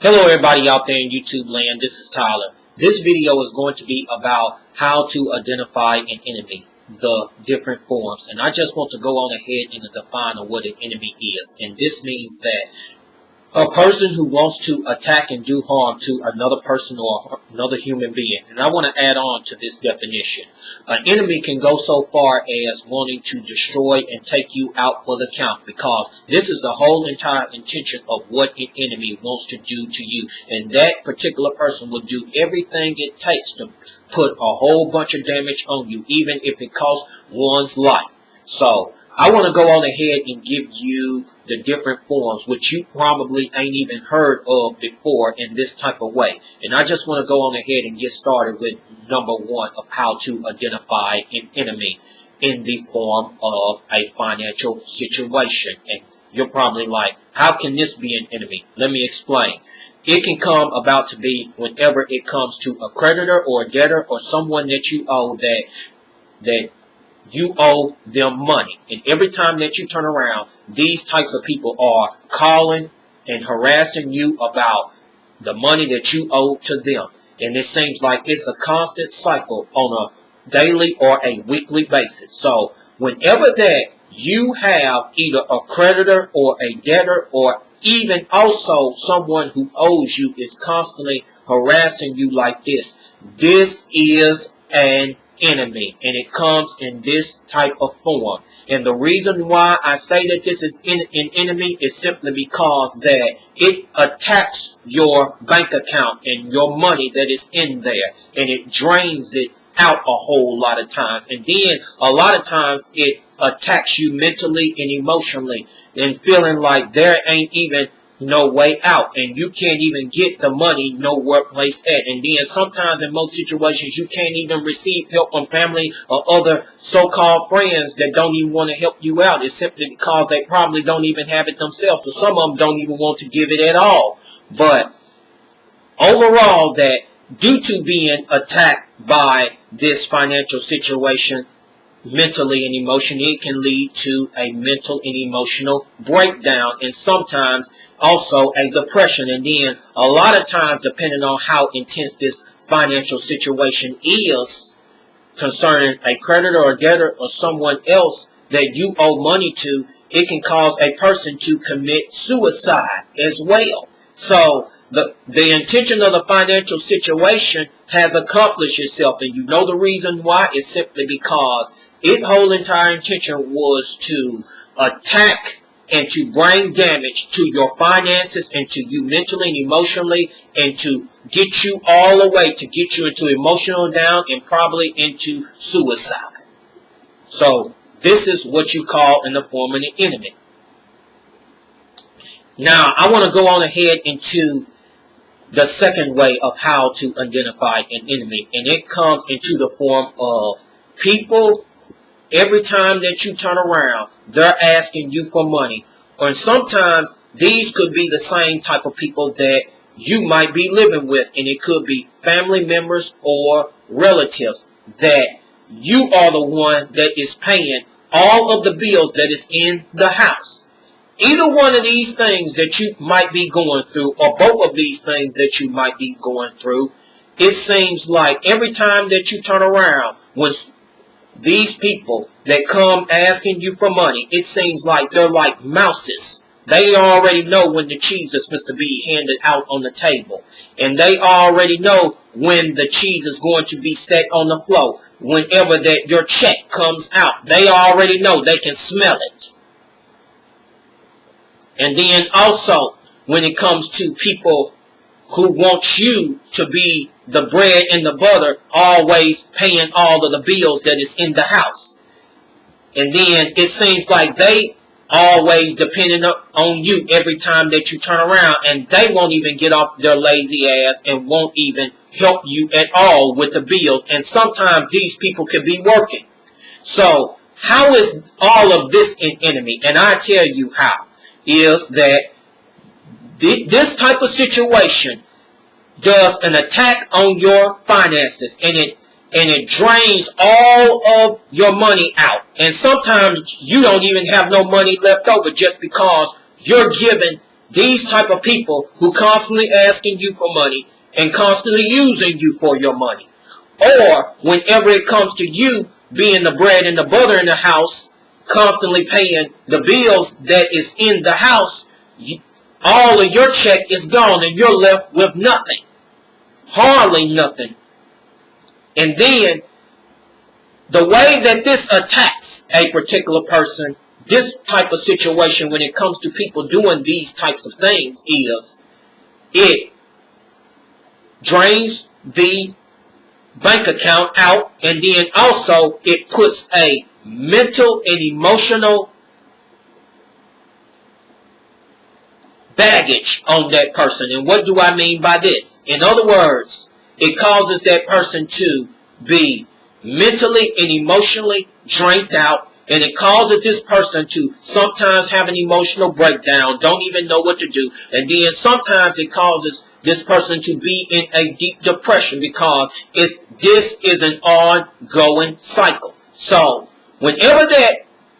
Hello everybody out there in YouTube land, this is Tyler. This video is going to be about how to identify an enemy, the different forms. And I just want to go on ahead and define what an enemy is. And this means that a person who wants to attack and do harm to another person or another human being. And I want to add on to this definition. An enemy can go so far as wanting to destroy and take you out for the count, because this is the whole entire intention of what an enemy wants to do to you. And that particular person will do everything it takes to put a whole bunch of damage on you, even if it costs one's life. So I want to go on ahead and give you the different forms, which you probably ain't even heard of before in this type of way. And I just want to go on ahead and get started with number one of how to identify an enemy in the form of a financial situation. And you're probably like, how can this be an enemy? Let me explain. It can come about to be whenever it comes to a creditor or a debtor or someone that you owe that you owe them money. And every time that you turn around, these types of people are calling and harassing you about the money that you owe to them. And it seems like it's a constant cycle on a daily or a weekly basis. So whenever that you have either a creditor or a debtor, or even also someone who owes you is constantly harassing you like this, this is an enemy, and it comes in this type of form. And the reason why I say that this is an enemy is simply because that it attacks your bank account and your money that is in there, and it drains it out a whole lot of times. And then a lot of times it attacks you mentally and emotionally, and feeling like there ain't even no way out, and you can't even get the money no workplace at. And then sometimes in most situations you can't even receive help from family or other so-called friends that don't even want to help you out. It's simply because they probably don't even have it themselves, so some of them don't even want to give it at all. But overall, that due to being attacked by this financial situation mentally and emotionally, it can lead to a mental and emotional breakdown, and sometimes also a depression. And then a lot of times, depending on how intense this financial situation is concerning a creditor or debtor or someone else that you owe money to, it can cause a person to commit suicide as well. So the intention of the financial situation has accomplished itself, and you know the reason why is simply because its whole entire intention was to attack and to bring damage to your finances and to you mentally and emotionally, and to get you all the way to get you into emotional down and probably into suicide. So this is what you call in the form of an enemy. Now I want to go on ahead into the second way of how to identify an enemy, and it comes into the form of people. Every time that you turn around, they're asking you for money. Or sometimes these could be the same type of people that you might be living with, and it could be family members or relatives that you are the one that is paying all of the bills that is in the house. Either one of these things that you might be going through, or both of these things that you might be going through, it seems like every time that you turn around, when these people that come asking you for money, it seems like they're like mouses. They already know when the cheese is supposed to be handed out on the table, and they already know when the cheese is going to be set on the floor. Whenever that your check comes out, they already know, they can smell it. And then also, when it comes to people who want you to be the bread and the butter, always paying all of the bills that is in the house. And then it seems like they always depending on you every time that you turn around, and they won't even get off their lazy ass and won't even help you at all with the bills. And sometimes these people could be working. So how is all of this an enemy? And I tell you how. Is that this type of situation does an attack on your finances, and it drains all of your money out. And sometimes you don't even have no money left over, just because you're giving these type of people who constantly asking you for money and constantly using you for your money. Or whenever it comes to you being the bread and the butter in the house, constantly paying the bills that is in the house, all of your check is gone and you're left with nothing. Hardly nothing. And then the way that this attacks a particular person, this type of situation when it comes to people doing these types of things, is it drains the bank account out, and then also it puts a mental and emotional baggage on that person. And what do I mean by this? In other words, it causes that person to be mentally and emotionally drained out, and it causes this person to sometimes have an emotional breakdown, don't even know what to do, and then sometimes it causes this person to be in a deep depression because this is an ongoing cycle. So whenever that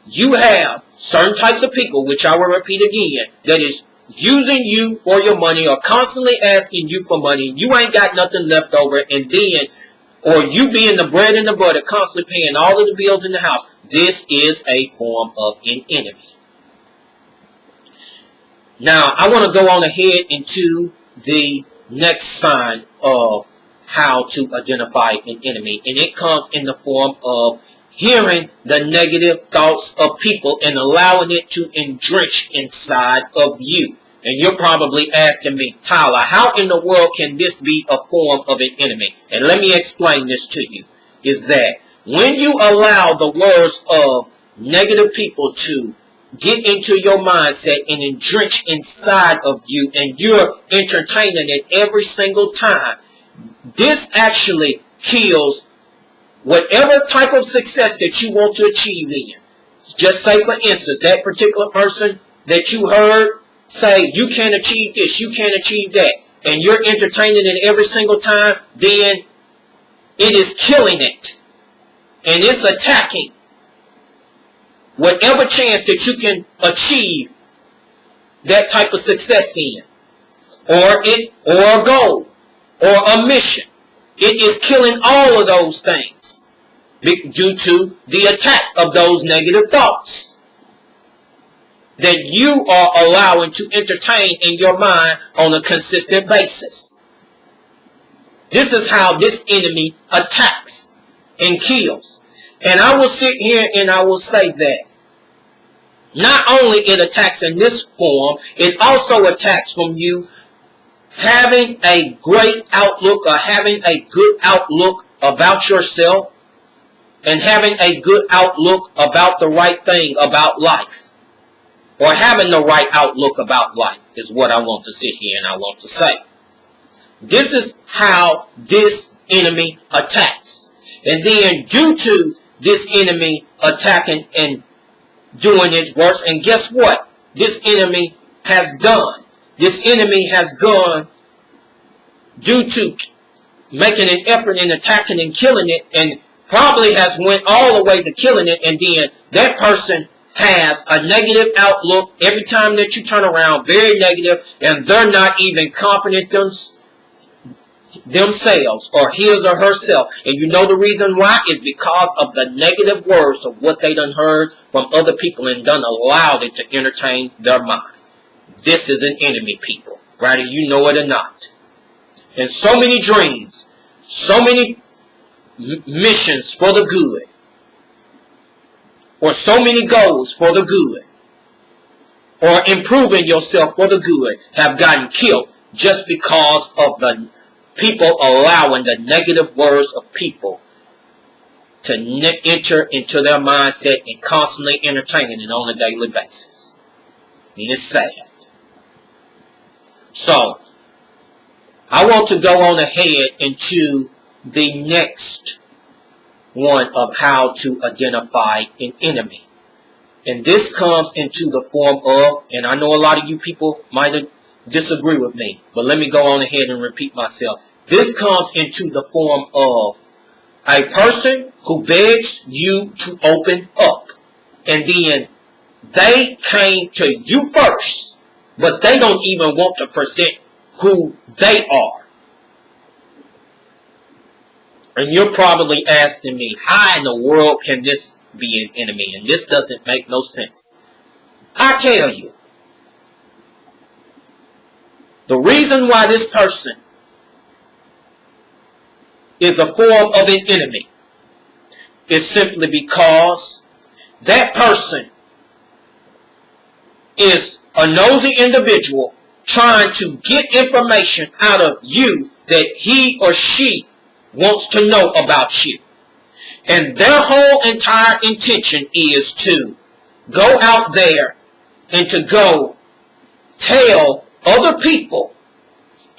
you have certain types of people, which I will repeat again, that is using you for your money or constantly asking you for money, you ain't got nothing left over, and then or you being the bread and the butter, constantly paying all of the bills in the house, this is a form of an enemy. Now, I want to go on ahead into the next sign of how to identify an enemy, and it comes in the form of hearing the negative thoughts of people and allowing it to entrench inside of you. And you're probably asking me, Tyler, how in the world can this be a form of an enemy? And let me explain this to you. Is that when you allow the words of negative people to get into your mindset and entrench inside of you, and you're entertaining it every single time, this actually kills whatever type of success that you want to achieve in. Just say, for instance, that particular person that you heard say, you can't achieve this, you can't achieve that, and you're entertaining it every single time, then it is killing it. And it's attacking whatever chance that you can achieve that type of success in, or a goal, or a mission. It is killing all of those things due to the attack of those negative thoughts that you are allowing to entertain in your mind on a consistent basis. This is how this enemy attacks and kills. And I will sit here and I will say that not only it attacks in this form, it also attacks from you having a great outlook or having a good outlook about yourself and having a good outlook about the right thing about life. Or having the right outlook about life is what I want to sit here and I want to say. This is how this enemy attacks. And then due to this enemy attacking and doing its worst, and guess what? This enemy has done. This enemy has gone due to making an effort in attacking and killing it, and probably has went all the way to killing it, and then that person has a negative outlook every time that you turn around, very negative, and they're not even confident themselves or his or herself. And you know the reason why is because of the negative words of what they done heard from other people and done allowed it to entertain their mind. This is an enemy, people, whether you know it or not. And so many dreams, so many missions for the good, or so many goals for the good, or improving yourself for the good, have gotten killed just because of the people allowing the negative words of people to enter into their mindset and constantly entertaining it on a daily basis. And it's sad. So, I want to go on ahead into the next one of how to identify an enemy. And this comes into the form of, and I know a lot of you people might disagree with me, but let me go on ahead and repeat myself. This comes into the form of a person who begs you to open up, and then they came to you first but they don't even want to present who they are. And you're probably asking me, how in the world can this be an enemy? And this doesn't make no sense. I tell you, the reason why this person is a form of an enemy is simply because that person is a nosy individual trying to get information out of you that he or she wants to know about you. And their whole entire intention is to go out there and to go tell other people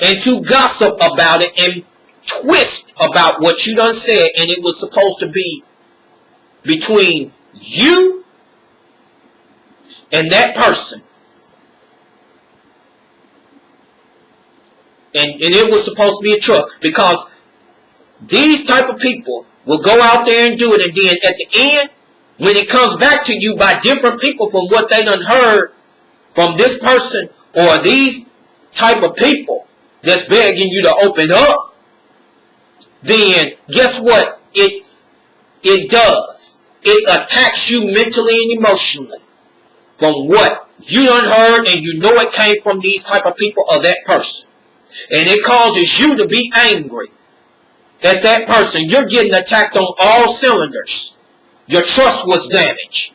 and to gossip about it and twist about what you done said, and it was supposed to be between you and that person. And it was supposed to be a trust, because these type of people will go out there and do it, and then at the end, when it comes back to you by different people from what they done heard from this person or these type of people that's begging you to open up, then guess what it does? It attacks you mentally and emotionally from what you done heard, and you know it came from these type of people or that person. And it causes you to be angry at that person. You're getting attacked on all cylinders. Your trust was damaged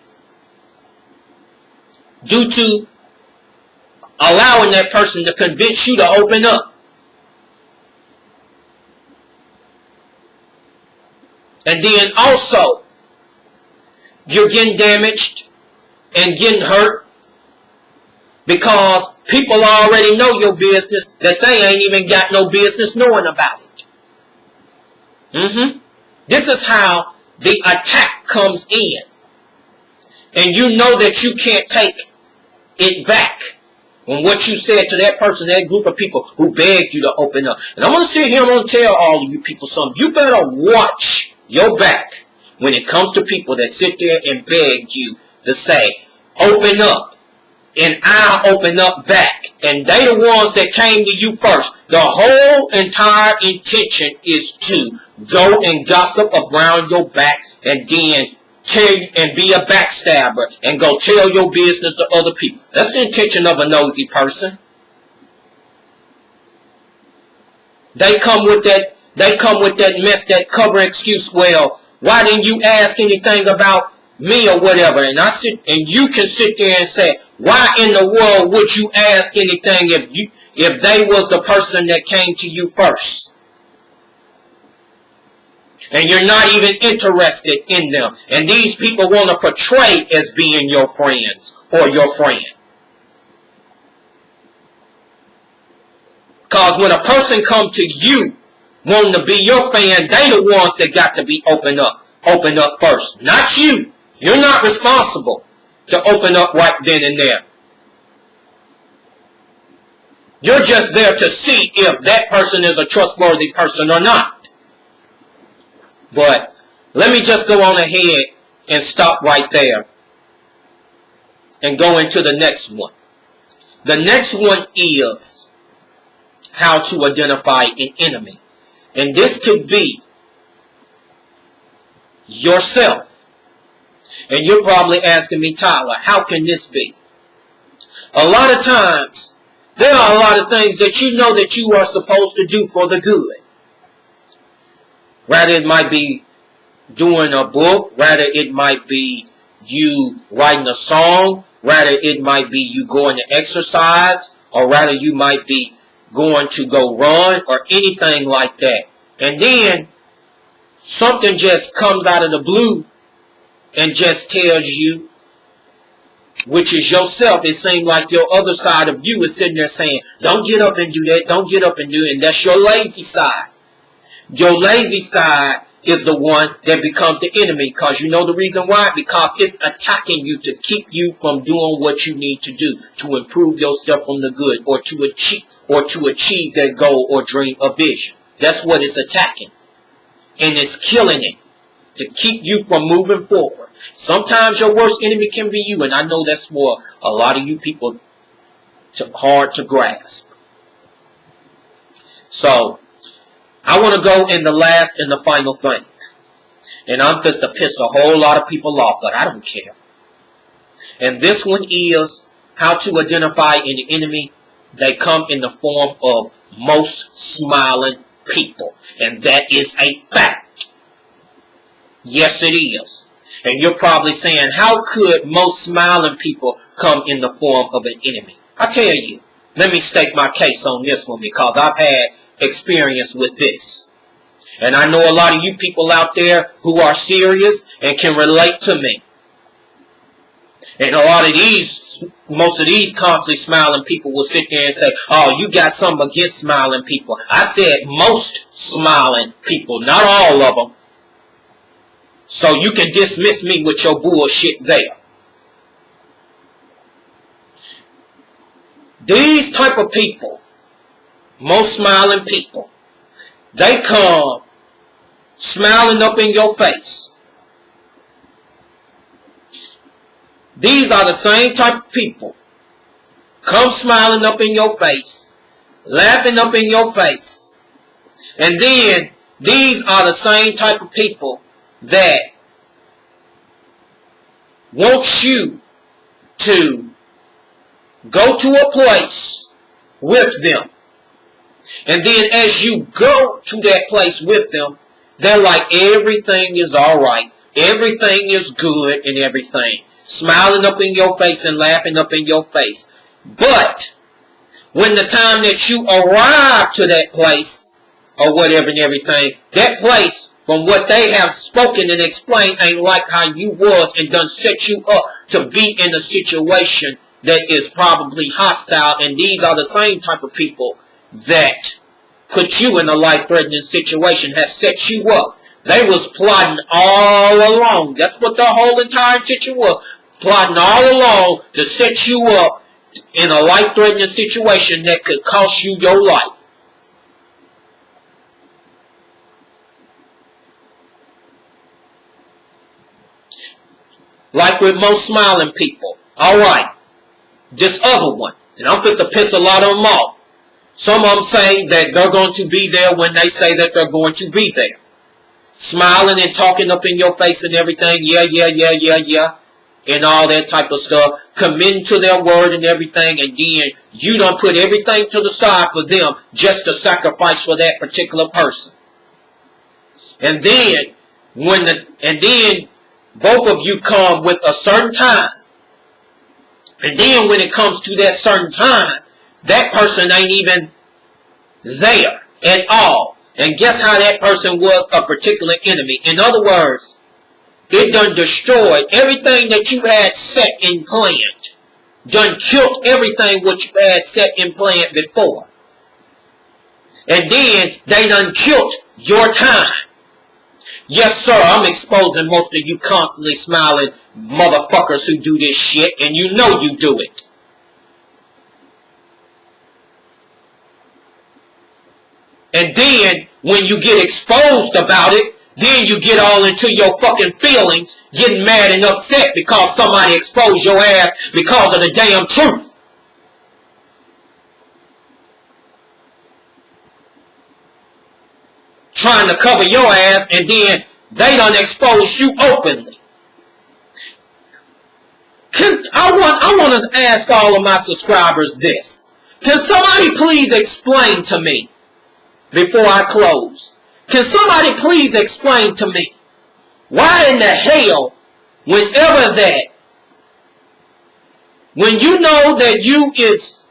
due to allowing that person to convince you to open up. And then also, you're getting damaged and getting hurt because people already know your business that they ain't even got no business knowing about it. This is how the attack comes in. And you know that you can't take it back on what you said to that person, that group of people who begged you to open up. And I'm going to sit here and I'm going to tell all of you people something. You better watch your back when it comes to people that sit there and beg you to say, open up. And I'll open up back. And they the ones that came to you first. The whole entire intention is to go and gossip around your back and then tell you and be a backstabber and go tell your business to other people. That's the intention of a nosy person. They come with that mess, that cover excuse. Well, why didn't you ask anything about me or whatever? And you can sit there and say, why in the world would you ask anything if they was the person that came to you first? And you're not even interested in them. And these people want to portray as being your friends or your friend. Because when a person come to you wanting to be your fan, they the ones that got to be open up first. Not you. You're not responsible to open up right then and there. You're just there to see if that person is a trustworthy person or not. But let me just go on ahead and stop right there and go into the next one. The next one is how to identify an enemy. And this could be yourself. And you're probably asking me, Tyler, how can this be? A lot of times, there are a lot of things that you know that you are supposed to do for the good. Rather it might be doing a book, rather it might be you writing a song, rather it might be you going to exercise, or rather you might be going to go run, or anything like that. And then something just comes out of the blue and just tells you, which is yourself. It seems like your other side of you is sitting there saying, don't get up and do that, don't get up and do it. And that's your lazy side. Your lazy side is the one that becomes the enemy, because you know the reason why? Because it's attacking you to keep you from doing what you need to do to improve yourself on the good, or to achieve that goal or dream or vision. That's what it's attacking. And it's killing it to keep you from moving forward. Sometimes your worst enemy can be you, and I know that's for a lot of you people hard to grasp. So, I want to go in the last and the final thing. And I'm just to piss a whole lot of people off, but I don't care. And this one is how to identify an enemy. They come in the form of most smiling people. And that is a fact. Yes, it is. And you're probably saying, how could most smiling people come in the form of an enemy? I tell you, let me stake my case on this one because I've had experience with this. And I know a lot of you people out there who are serious and can relate to me. And a lot of these, most of these constantly smiling people will sit there and say, oh, you got something against smiling people. I said most smiling people, not all of them. So you can dismiss me with your bullshit there. These type of people, most smiling people, they come smiling up in your face. These are the same type of people. Come smiling up in your face, laughing up in your face. And then, these are the same type of people that want you to go to a place with them. And then as you go to that place with them, they're like, everything is alright, everything is good and everything. Smiling up in your face and laughing up in your face. But, when the time that you arrive to that place, or whatever and everything, that place, from what they have spoken and explained, ain't like how you was and done set you up to be in a situation that is probably hostile. And these are the same type of people that put you in a life-threatening situation, has set you up. They was plotting all along. That's what the whole entire situation was. Plotting all along to set you up in a life-threatening situation that could cost you your life. Like with most smiling people. Alright. This other one. And I'm just to piss a lot of them off. Some of them say that they're going to be there when they say that they're going to be there. Smiling and talking up in your face and everything. Yeah. And all that type of stuff. Committing to their word and everything. And then you don't put everything to the side for them just to sacrifice for that particular person. And then, both of you come with a certain time. And then when it comes to that certain time, that person ain't even there at all. And guess how that person was a particular enemy? In other words, it done destroyed everything that you had set and planned. Done killed everything what you had set and planned before. And then they done killed your time. Yes, sir, I'm exposing most of you constantly smiling motherfuckers who do this shit, and you know you do it. And then, when you get exposed about it, then you get all into your fucking feelings, getting mad and upset because somebody exposed your ass because of the damn truth. Trying to cover your ass, and then they done expose you openly. I want to ask all of my subscribers this. Can somebody please explain to me before I close? Can somebody please explain to me why in the hell, when you know that you is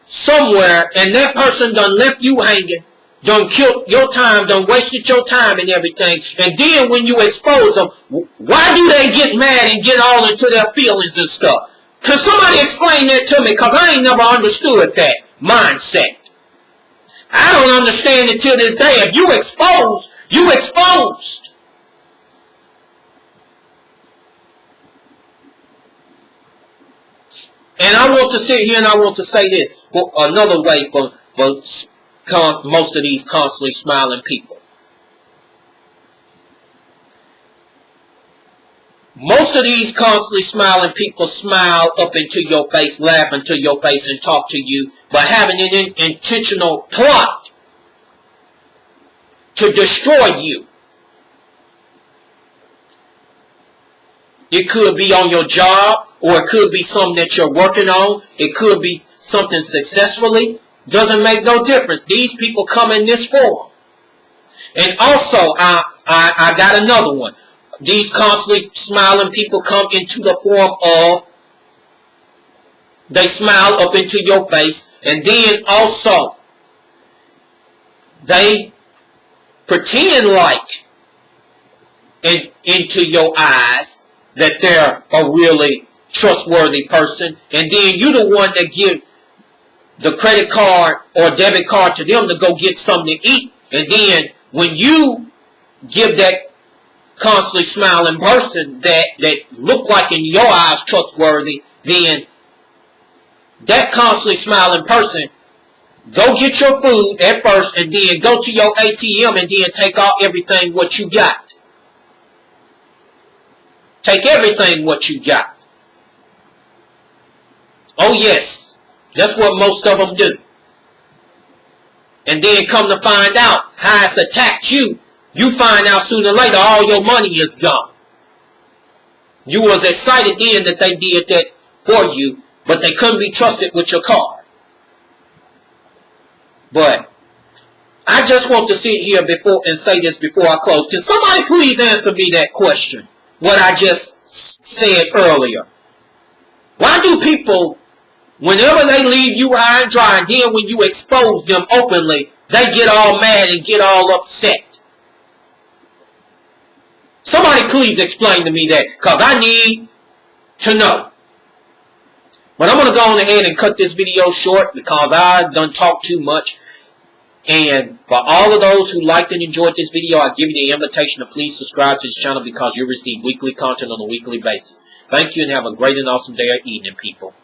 somewhere and that person done left you hanging, done killed your time, done wasted your time and everything, and then when you expose them, why do they get mad and get all into their feelings and stuff? Can somebody explain that to me? Because I ain't never understood that mindset. I don't understand it till this day. If you exposed, you exposed. And I want to sit here and I want to say this for another way for most of these constantly smiling people. Most of these constantly smiling people smile up into your face, laugh into your face, and talk to you, but having an intentional plot to destroy you. It could be on your job, or it could be something that you're working on. It could be something successfully. Doesn't make no difference. These people come in this form. And also, I got another one. These constantly smiling people come into the form of, they smile up into your face, and then also they pretend like into your eyes that they're a really trustworthy person, and then you the one that give the credit card or debit card to them to go get something to eat, and then when you give that constantly smiling person that look like in your eyes trustworthy, then that constantly smiling person go get your food at first, and then go to your ATM and then take out everything what you got. Take everything what you got. Oh yes, that's what most of them do. And then come to find out how it's attacked you, you find out sooner or later all your money is gone. You was excited then that they did that for you, but they couldn't be trusted with your card. But I just want to sit here before and say this before I close. Can somebody please answer me that question? What I just said earlier. Why do people, whenever they leave you high and dry, and then when you expose them openly, they get all mad and get all upset? Somebody please explain to me that, because I need to know. But I'm going to go on ahead and cut this video short because I done talked too much. And for all of those who liked and enjoyed this video, I give you the invitation to please subscribe to this channel because you'll receive weekly content on a weekly basis. Thank you and have a great and awesome day or evening, people.